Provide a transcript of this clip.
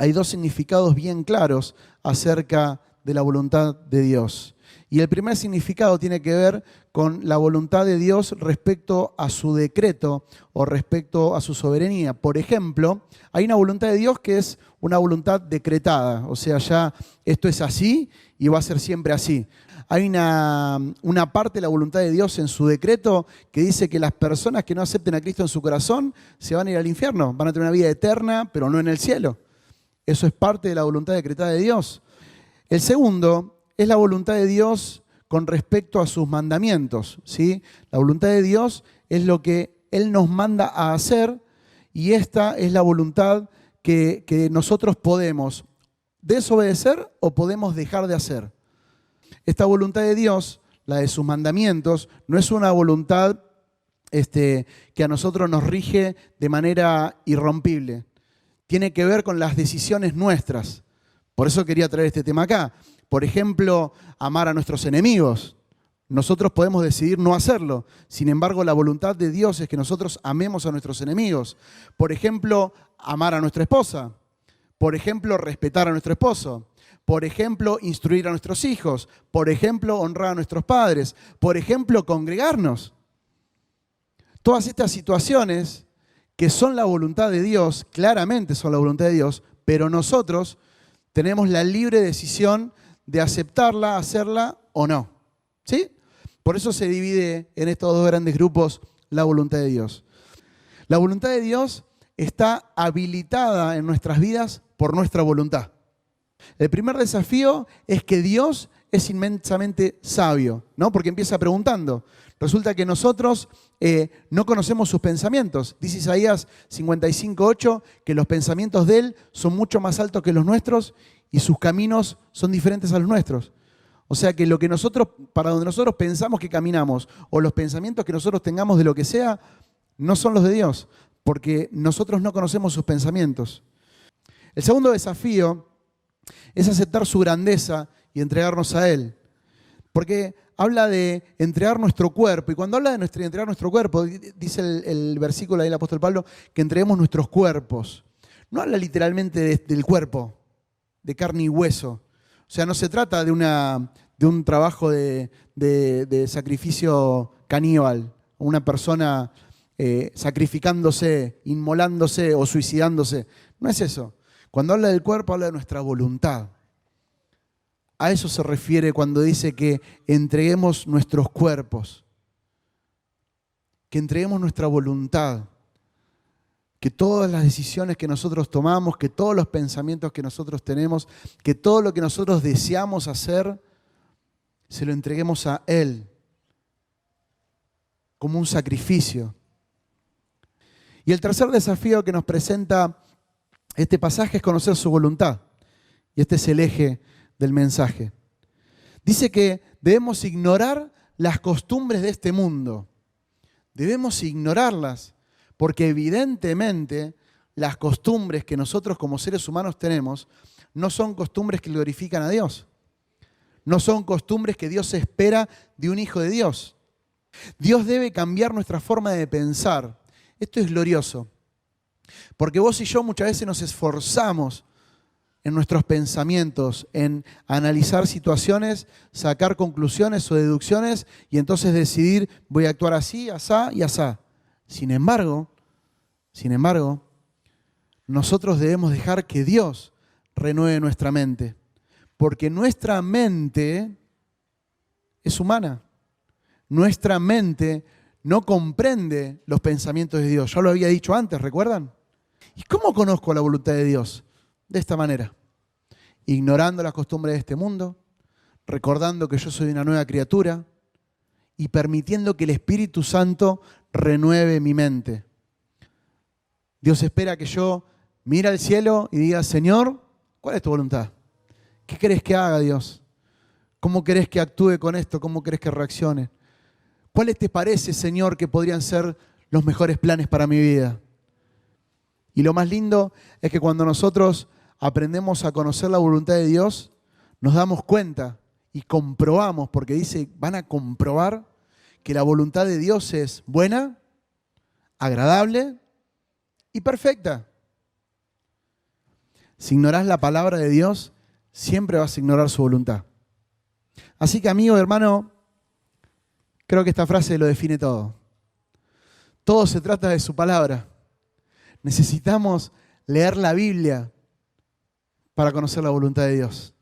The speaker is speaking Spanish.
hay dos significados bien claros acerca de la voluntad de Dios. Y el primer significado tiene que ver con la voluntad de Dios respecto a su decreto o respecto a su soberanía. Por ejemplo, hay una voluntad de Dios que es una voluntad decretada, o sea, ya esto es así y va a ser siempre así. Hay una parte de la voluntad de Dios en su decreto que dice que las personas que no acepten a Cristo en su corazón se van a ir al infierno, van a tener una vida eterna, pero no en el cielo. Eso es parte de la voluntad decretada de Dios. El segundo es la voluntad de Dios con respecto a sus mandamientos, ¿sí? La voluntad de Dios es lo que Él nos manda a hacer y esta es la voluntad que nosotros podemos desobedecer o podemos dejar de hacer. Esta voluntad de Dios, la de sus mandamientos, no es una voluntad que a nosotros nos rige de manera irrompible. Tiene que ver con las decisiones nuestras. Por eso quería traer este tema acá. Por ejemplo, amar a nuestros enemigos. Nosotros podemos decidir no hacerlo. Sin embargo, la voluntad de Dios es que nosotros amemos a nuestros enemigos. Por ejemplo, amar a nuestra esposa. Por ejemplo, respetar a nuestro esposo. Por ejemplo, instruir a nuestros hijos. Por ejemplo, honrar a nuestros padres. Por ejemplo, congregarnos. Todas estas situaciones que son la voluntad de Dios, claramente son la voluntad de Dios, pero nosotros tenemos la libre decisión de aceptarla, hacerla o no. ¿Sí? Por eso se divide en estos dos grandes grupos la voluntad de Dios. La voluntad de Dios está habilitada en nuestras vidas por nuestra voluntad. El primer desafío es que Dios es inmensamente sabio, ¿no? Porque empieza preguntando. Resulta que nosotros no conocemos sus pensamientos. Dice Isaías 55:8 que los pensamientos de Él son mucho más altos que los nuestros y sus caminos son diferentes a los nuestros. O sea que lo que nosotros, para donde nosotros pensamos que caminamos o los pensamientos que nosotros tengamos de lo que sea, no son los de Dios, porque nosotros no conocemos sus pensamientos. El segundo desafío es aceptar su grandeza y entregarnos a Él. Porque habla de entregar nuestro cuerpo. Y cuando habla de entregar nuestro cuerpo, dice el versículo ahí del apóstol Pablo, que entreguemos nuestros cuerpos. No habla literalmente del cuerpo, de carne y hueso. O sea, no se trata de un trabajo de sacrificio caníbal. Una persona sacrificándose, inmolándose o suicidándose. No es eso. Cuando habla del cuerpo, habla de nuestra voluntad. A eso se refiere cuando dice que entreguemos nuestros cuerpos, que entreguemos nuestra voluntad, que todas las decisiones que nosotros tomamos, que todos los pensamientos que nosotros tenemos, que todo lo que nosotros deseamos hacer, se lo entreguemos a Él como un sacrificio. Y el tercer desafío que nos presenta este pasaje es conocer su voluntad. Y este es el eje del mensaje. Dice que debemos ignorar las costumbres de este mundo. Debemos ignorarlas, porque evidentemente las costumbres que nosotros como seres humanos tenemos no son costumbres que glorifican a Dios. No son costumbres que Dios espera de un hijo de Dios. Dios debe cambiar nuestra forma de pensar. Esto es glorioso, porque vos y yo muchas veces nos esforzamos en nuestros pensamientos, en analizar situaciones, sacar conclusiones o deducciones y entonces decidir voy a actuar así, asá y asá. Sin embargo, nosotros debemos dejar que Dios renueve nuestra mente, porque nuestra mente es humana. Nuestra mente no comprende los pensamientos de Dios. Ya lo había dicho antes, ¿recuerdan? ¿Y cómo conozco la voluntad de Dios? De esta manera, ignorando las costumbres de este mundo, recordando que yo soy una nueva criatura y permitiendo que el Espíritu Santo renueve mi mente. Dios espera que yo mire al cielo y diga, Señor, ¿cuál es tu voluntad? ¿Qué querés que haga, Dios? ¿Cómo querés que actúe con esto? ¿Cómo querés que reaccione? ¿Cuáles te parece, Señor, que podrían ser los mejores planes para mi vida? Y lo más lindo es que cuando nosotros aprendemos a conocer la voluntad de Dios, nos damos cuenta y comprobamos, porque dice, van a comprobar que la voluntad de Dios es buena, agradable y perfecta. Si ignorás la palabra de Dios, siempre vas a ignorar su voluntad. Así que, amigo, hermano, creo que esta frase lo define todo. Todo se trata de su palabra. Necesitamos leer la Biblia para conocer la voluntad de Dios.